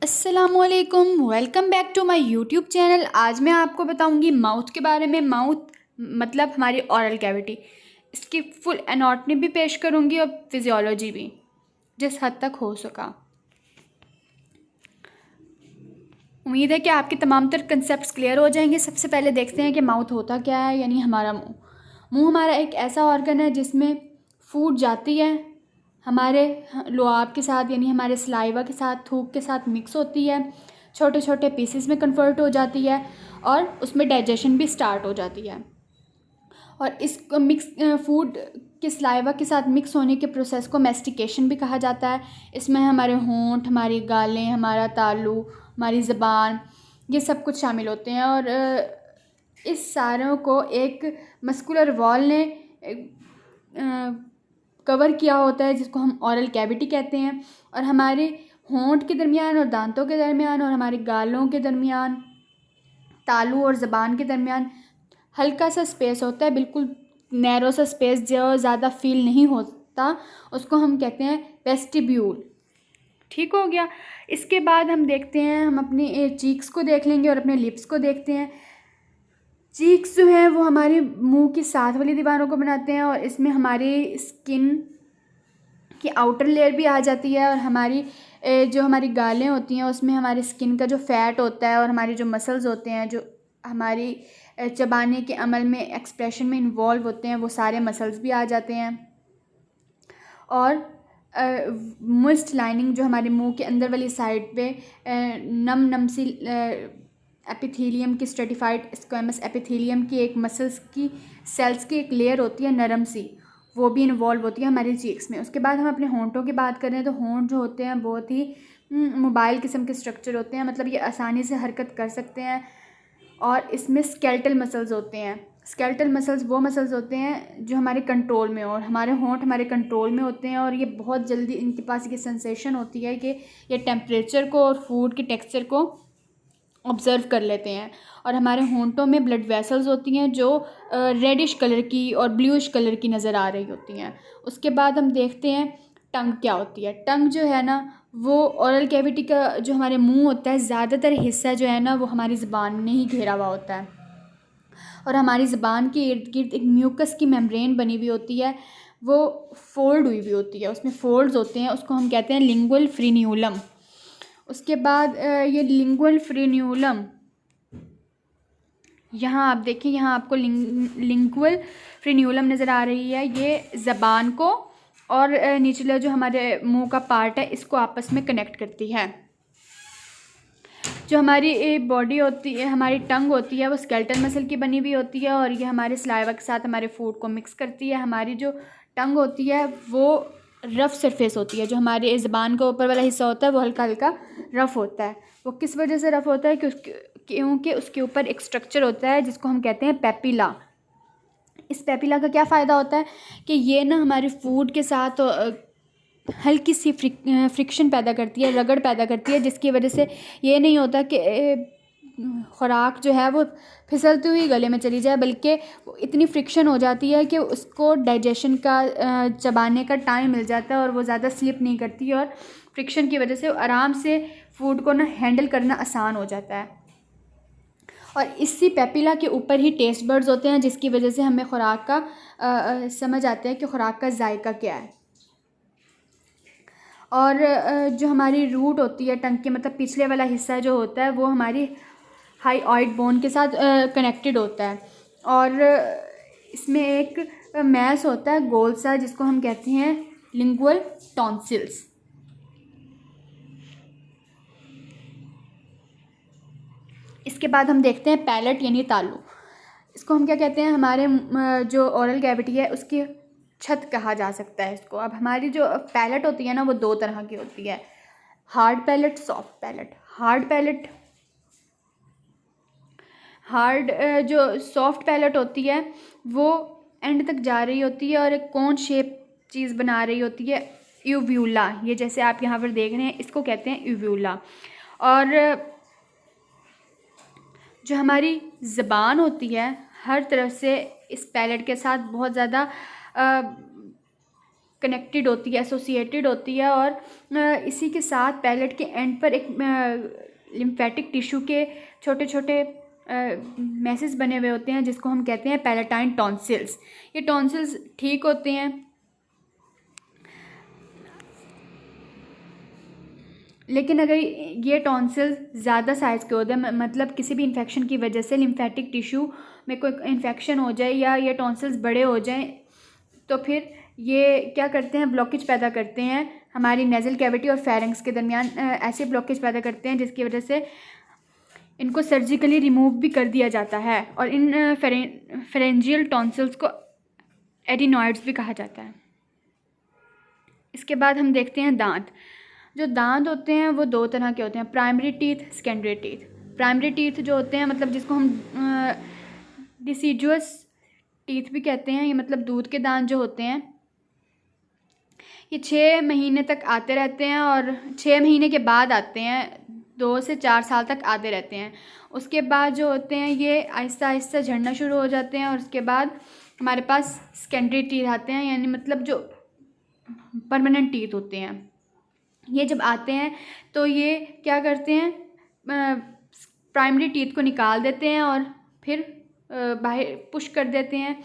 अस्सलामुअलैकुम, welcome back to my YouTube channel. आज मैं आपको बताऊंगी माउथ के बारे में। माउथ मतलब हमारी ऑरल कैविटी, इसकी फुल एनाटॉमी भी पेश करूंगी और फिजियोलॉजी भी, जिस हद तक हो सका। उम्मीद है कि आपके तमाम तर कंसेप्ट्स क्लियर हो जाएंगे। सबसे पहले देखते हैं कि माउथ होता क्या है, यानी हमारा मुंह। मुंह हमारा एक ऐसा ऑर्गन है जिसमें फूड जाती है हमारे लुआब के साथ, यानी हमारे सलाइवा के साथ, थूक के साथ मिक्स होती है, छोटे छोटे पीसेस में कन्वर्ट हो जाती है और उसमें डाइजेशन भी स्टार्ट हो जाती है। और इस मिक्स फूड के सलाइवा के साथ मिक्स होने के प्रोसेस को मैस्टिकेशन भी कहा जाता है। इसमें हमारे होंठ, हमारी गालें, हमारा तालू, हमारी ज़बान, ये सब कुछ शामिल होते हैं। और इस सारों को एक मस्कुलर वॉल ने कवर किया होता है, जिसको हम ऑरल कैविटी कहते हैं। और हमारे होंठ के दरमियान और दांतों के दरमियान और हमारे गालों के दरमियान, तालू और ज़बान के दरमियान हल्का सा स्पेस होता है, बिल्कुल नैरो सा स्पेस जो ज़्यादा फील नहीं होता, उसको हम कहते हैं वेस्टिब्यूल। ठीक हो गया। इसके बाद हम देखते हैं, हम अपने चीक्स को देख लेंगे और अपने लिप्स को देखते हैं। चीक्स जो हैं वो हमारे मुंह की साथ वाली दीवारों को बनाते हैं और इसमें हमारी स्किन की आउटर लेयर भी आ जाती है। और हमारी जो हमारी गालें होती हैं उसमें हमारी स्किन का जो फैट होता है और हमारे जो मसल्स होते हैं, जो हमारी चबाने के अमल में, एक्सप्रेशन में इन्वॉल्व होते हैं, वो सारे मसल्स भी आ जाते हैं। और मोइस्ट लाइनिंग जो हमारे मुंह के अंदर वाली साइड पे नम नम सी एपिथेलियम की, स्ट्रेटिफाइड स्क्वेमस एपिथेलियम की एक मसल्स की सेल्स की एक लेयर होती है नरम सी, वो भी इन्वॉल्व होती है हमारे चीक्स में। उसके बाद हम अपने होंठों की बात करें तो होंठ जो होते हैं बहुत ही मोबाइल किस्म के स्ट्रक्चर होते हैं, मतलब ये आसानी से हरकत कर सकते हैं। और इसमें स्केलेटल मसल्स होते हैं। स्केलेटल मसल्स वो मसल्स होते हैं जो हमारे कंट्रोल में हो, और हमारे होंठ हमारे कंट्रोल में होते हैं। और ये बहुत जल्दी इनके पास ये सेंसेशन होती है कि ये टेम्परेचर को और फूड के टेक्सचर को ऑब्ज़र्व कर लेते हैं। और हमारे होंठों में ब्लड वेसल्स होती हैं जो रेडिश कलर की और ब्लूइश कलर की नज़र आ रही होती हैं। उसके बाद हम देखते हैं टंग क्या होती है। टंग जो है ना, वो ओरल कैविटी का जो हमारे मुंह होता है, ज़्यादातर हिस्सा जो है ना वो हमारी ज़बान ने ही घेरा हुआ होता है। और हमारी ज़बान के इर्द गिर्द एक म्यूकस की मेम्ब्रेन बनी हुई होती है, वो फोल्ड हुई हुई होती है, उसमें फोल्ड्स होते हैं, उसको हम कहते हैं लिंगुअल फ्रीन्यूलम। उसके बाद ये लिंगुअल फ्रीन्यूलम, यहाँ आप देखिए, यहाँ आपको लिंगुअल फ्रीन्यूलम नज़र आ रही है। ये ज़बान को और निचला जो हमारे मुंह का पार्ट है इसको आपस में कनेक्ट करती है। जो हमारी बॉडी होती है, हमारी टंग होती है, वो स्केलेटल मसल की बनी हुई होती है और ये हमारे सलाइवा के साथ हमारे फूड को मिक्स करती है। हमारी जो टंग होती है वो रफ़ सरफेस होती है। जो हमारे ज़बान का ऊपर वाला हिस्सा होता है वो हल्का हल्का रफ़ होता है। वो किस वजह से रफ़ होता है? क्योंकि उसके ऊपर एक स्ट्रक्चर होता है जिसको हम कहते हैं पेपिला। इस पेपिला का क्या फ़ायदा होता है कि ये ना हमारे फूड के साथ हल्की सी फ्रिक्शन पैदा करती है, रगड़ पैदा करती है, जिसकी वजह से ये नहीं होता कि ख़ुराक जो है वो फिसलती हुई गले में चली जाए, बल्कि इतनी फ्रिक्शन हो जाती है कि उसको डाइजेशन का, चबाने का टाइम मिल जाता है और वो ज़्यादा स्लिप नहीं करती। और फ्रिक्शन की वजह से आराम से फूड को ना हैंडल करना आसान हो जाता है। और इसी पेपिला के ऊपर ही टेस्ट बर्ड्स होते हैं, जिसकी वजह से हमें ख़ुराक का समझ आता है कि ख़ुराक का जायका क्या है। और जो हमारी रूट होती है टंग की, मतलब पिछले वाला हिस्सा जो होता है, वो हमारी हाईऑइड बोन के साथ कनेक्टेड होता है। और इसमें एक मैस होता है गोल सा, जिसको हम कहते हैं लिंगुअल टॉन्सिल्स। इसके बाद हम देखते हैं पैलेट यानी तालू। इसको हम क्या कहते हैं? हमारे जो ओरल कैविटी है उसकी छत कहा जा सकता है इसको। अब हमारी जो पैलेट होती है ना, वो दो तरह की होती है, hard palate, soft palate. Hard जो सॉफ्ट पैलेट होती है वो एंड तक जा रही होती है और एक कोन शेप चीज़ बना रही होती है, यूव्यूला। ये जैसे आप यहाँ पर देख रहे हैं, इसको कहते हैं यूव्यूला। और जो हमारी ज़बान होती है हर तरफ से इस पैलेट के साथ बहुत ज़्यादा कनेक्टेड होती है, एसोसिएटेड होती है। और इसी के साथ पैलेट के एंड पर एक लिम्फेटिक टिश्यू के छोटे छोटे मैसेज बने हुए होते हैं, जिसको हम कहते हैं पैलेटाइन टॉन्सिल्स। ये टॉन्सिल्स ठीक होते हैं, लेकिन अगर ये टॉन्सिल्स ज़्यादा साइज़ के होते हैं, मतलब किसी भी इन्फेक्शन की वजह से लिम्फेटिक टिश्यू में कोई इन्फेक्शन हो जाए या ये टॉन्सिल्स बड़े हो जाएं, तो फिर ये क्या करते हैं, ब्लॉकेज पैदा करते हैं हमारी नेज़ल कैविटी और फेरिंक्स के दरमियान। ऐसे ब्लॉकेज पैदा करते हैं जिसकी वजह से इनको सर्जिकली रिमूव भी कर दिया जाता है। और इन फेरेंजियल टॉन्सिल्स को एडिनॉइड्स भी कहा जाता है। इसके बाद हम देखते हैं दांत। जो दांत होते हैं वो दो तरह के होते हैं, primary teeth, secondary teeth. Primary teeth जो होते हैं, मतलब जिसको हम डिसीजुअस टीथ भी कहते हैं, ये मतलब दूध के दांत जो होते हैं, ये 6 महीने तक आते रहते हैं और 6 महीने के बाद आते हैं, 2 से 4 साल तक आते रहते हैं। उसके बाद जो होते हैं ये आहिस्ता आहिस्ता झड़ना शुरू हो जाते हैं और उसके बाद हमारे पास सेकेंडरी टीथ आते हैं, यानी मतलब जो परमानेंट टीथ होते हैं। ये जब आते हैं तो ये क्या करते हैं, प्राइमरी टीथ को निकाल देते हैं और फिर बाहर पुश कर देते हैं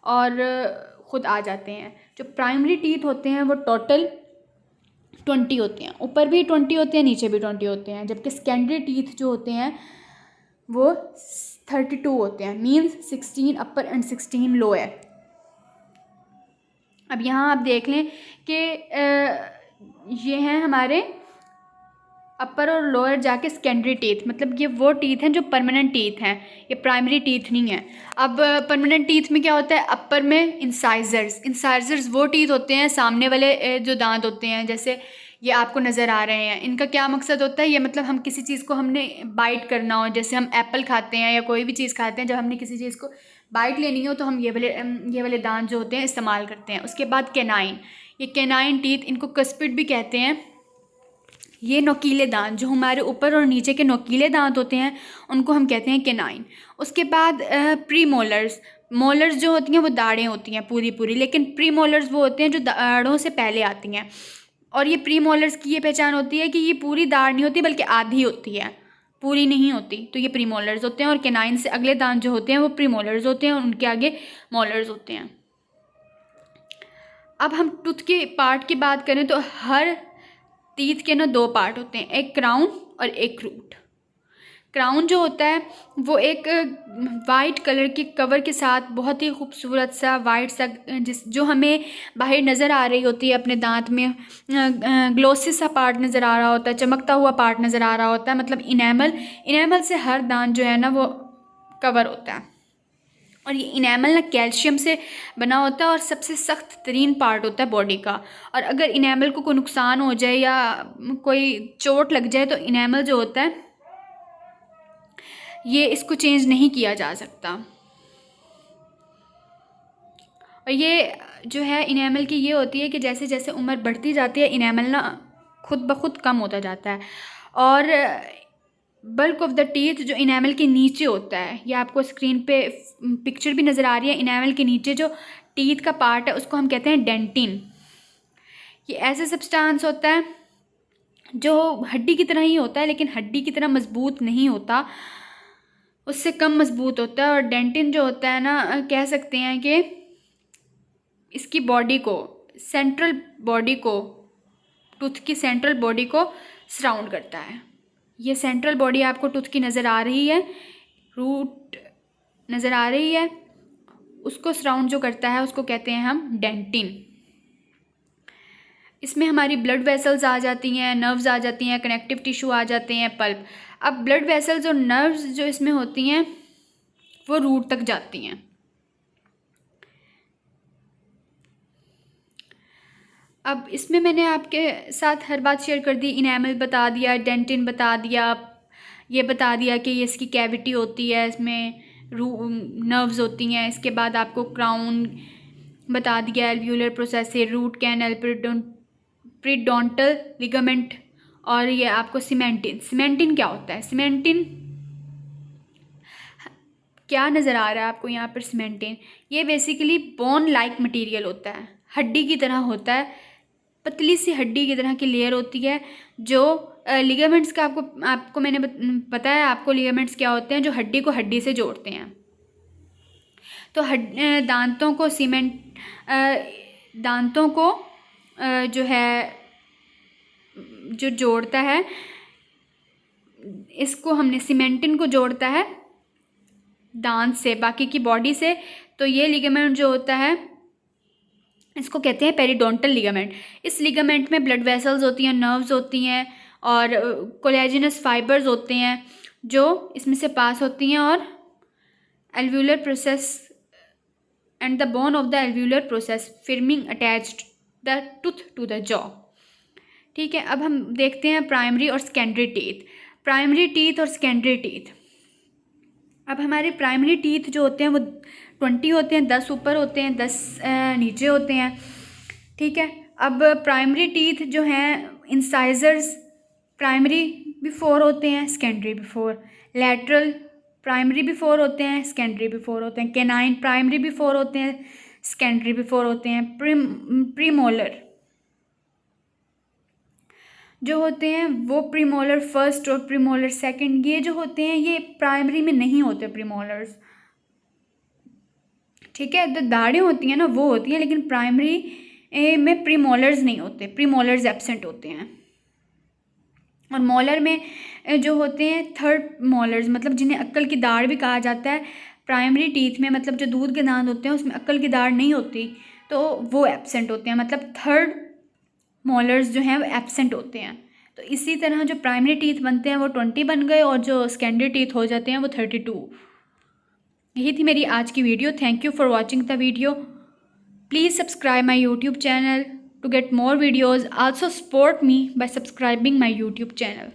और ख़ुद आ जाते हैं। जो प्राइमरी टीथ होते हैं वो टोटल 20 होते हैं, ऊपर भी 20 होते हैं, नीचे भी 20 होते हैं। जबकि सेकेंडरी टीथ जो होते हैं वो 32 होते हैं, मीन्स 16 अपर एंड 16 लोअर। अब यहाँ आप देख लें कि ये हैं हमारे अपर और लोअर जाके सेकेंडरी टीथ, मतलब ये वो टीथ हैं जो परमानेंट टीथ हैं, ये प्राइमरी टीथ नहीं है। अब परमानेंट टीथ में क्या होता है, अपर में इंसाइजर्स वो टीथ होते हैं सामने वाले जो दांत होते हैं, जैसे ये आपको नज़र आ रहे हैं। इनका क्या मकसद होता है, ये मतलब हम किसी चीज़ को हमने बाइट करना हो, जैसे हम एप्पल खाते हैं या कोई भी चीज़ खाते हैं, जब हमने किसी चीज़ को बाइट लेनी हो तो हम ये वाले दांत जो होते हैं इस्तेमाल करते हैं। उसके बाद कैनाइन, ये कैनाइन टीथ, इनको कस्पिड भी कहते हैं। ये नोकीले दांत, जो हमारे ऊपर और नीचे के नोकीले दांत होते हैं, उनको हम कहते हैं कैनाइन। उसके बाद प्री मोलर्स जो होती हैं वो दाढ़ें होती हैं पूरी, लेकिन प्री मोलर्स वो होते हैं जो दाढ़ों से पहले आती हैं। और ये प्री मोलर्स की ये पहचान होती है कि ये पूरी दाढ़ नहीं होती बल्कि आधी होती है, पूरी नहीं होती, तो ये प्री मोलर्स होते हैं। और कैनाइन से अगले दांत जो होते हैं वो प्री मोलर्स होते हैं और उनके आगे मोलर्स होते हैं। अब हम टूथ के पार्ट की बात करें तो हर टीथ के ना 2 पार्ट होते हैं, एक क्राउन और एक रूट। क्राउन जो होता है वो एक वाइट कलर के कवर के साथ बहुत ही खूबसूरत सा वाइट सा जो हमें बाहर नज़र आ रही होती है अपने दांत में, ग्लोसी सा पार्ट नज़र आ रहा होता है, चमकता हुआ पार्ट नज़र आ रहा होता है, मतलब इनेमल से हर दांत जो है ना वो कवर होता है। और ये इनेमल ना कैल्शियम से बना होता है और सबसे सख्त तरीन पार्ट होता है बॉडी का। और अगर इनेमल को कोई नुकसान हो जाए या कोई चोट लग जाए तो इनेमल जो होता है ये इसको चेंज नहीं किया जा सकता। और ये जो है इनेमल की ये होती है कि जैसे जैसे उम्र बढ़ती जाती है इनेमल ना खुद ब खुद कम होता जाता है। और बल्क ऑफ द टीथ जो इनेमल के नीचे होता है, ये आपको स्क्रीन पे पिक्चर भी नज़र आ रही है, इनेमल के नीचे जो टीथ का पार्ट है उसको हम कहते हैं डेंटिन। ये ऐसा सब्सटेंस होता है जो हड्डी की तरह ही होता है, लेकिन हड्डी की तरह मजबूत नहीं होता, उससे कम मजबूत होता है। और डेंटिन जो होता है ना, कह सकते हैं कि इसकी बॉडी को, सेंट्रल बॉडी को, टूथ की सेंट्रल बॉडी को सराउंड करता है। ये सेंट्रल बॉडी आपको टूथ की नज़र आ रही है, रूट नज़र आ रही है, उसको सराउंड जो करता है उसको कहते हैं हम डेंटिन। इसमें हमारी ब्लड वेसल्स आ जाती हैं, नर्व्स आ जाती हैं, कनेक्टिव टिश्यू आ जाते हैं, पल्प। अब ब्लड वेसल्स और नर्व्स जो इसमें होती हैं वो रूट तक जाती हैं। अब इसमें मैंने आपके साथ हर बात शेयर कर दी, इनेमल बता दिया, डेंटिन बता दिया, ये बता दिया कि ये इसकी कैविटी होती है, इसमें नर्व्स होती हैं। इसके बाद आपको क्राउन बता दिया, एल्व्यूलर प्रोसेस से रूट कैनल, प्रीडोंटल लिगामेंट, और ये आपको सीमेंटिन क्या होता है, सीमेंटिन क्या नज़र आ रहा है आपको यहाँ पर, सीमेंटिन ये बेसिकली बोन लाइक मटेरियल होता है। हड्डी की तरह होता है, पतली सी हड्डी की तरह की लेयर होती है। जो लिगामेंट्स का आपको मैंने पता है आपको लिगामेंट्स क्या होते हैं, जो हड्डी को हड्डी से जोड़ते हैं। तो दांतों को दांतों को जो है जो जोड़ता है, इसको हमने सीमेंटिन को जोड़ता है दांत से बाकी की बॉडी से। तो ये लिगामेंट जो होता है इसको कहते हैं पेरिडोंटल लिगामेंट। इस लिगामेंट में ब्लड वेसल्स होती हैं, नर्व्स होती हैं और कोलेजिनस फाइबर्स होते हैं जो इसमें से पास होती हैं, और alveolar process and the bone of the alveolar process firming attached the tooth to the jaw. ठीक है, अब हम देखते हैं प्राइमरी और सेकेंडरी टीथ। प्राइमरी टीथ और सेकेंडरी टीथ। अब हमारे प्राइमरी टीथ जो होते हैं वो 20 होते हैं, 10 ऊपर होते हैं, 10 नीचे होते हैं। ठीक है, अब प्राइमरी टीथ जो हैं इंसाइजर्स प्राइमरी बिफोर होते हैं, secondary before. Lateral primary before होते हैं, सेकेंडरी बिफोर होते हैं। कैनाइन प्राइमरी बिफोर होते हैं, सेकेंडरी बिफोर होते हैं। प्रीमोलर जो होते हैं वो प्रीमोलर फर्स्ट और प्रीमोलर सेकंड, ये जो होते हैं ये प्राइमरी में नहीं होते प्रीमोलर्स। ठीक है, तो दाढ़ें होती हैं ना वो होती हैं, लेकिन प्राइमरी में प्रीमोलर्स नहीं होते, प्रीमोलर्स एब्सेंट होते हैं। और मोलर में जो होते हैं थर्ड मोलर्स, मतलब जिन्हें अक्ल की दाढ़ भी कहा जाता है, प्राइमरी टीथ में मतलब जो दूध के दांत होते हैं उसमें अक्ल की दाढ़ नहीं होती, तो वो एब्सेंट होते हैं, मतलब थर्ड मोलर्स जो हैं वो एब्सेंट होते हैं। तो इसी तरह जो प्राइमरी टीथ बनते हैं वो 20 बन गए और जो सेकेंडरी टीथ हो जाते हैं वो 32। यही थी मेरी आज की video. Thank you for watching the video. Please subscribe my YouTube channel to get more videos. Also support me by subscribing my YouTube channel.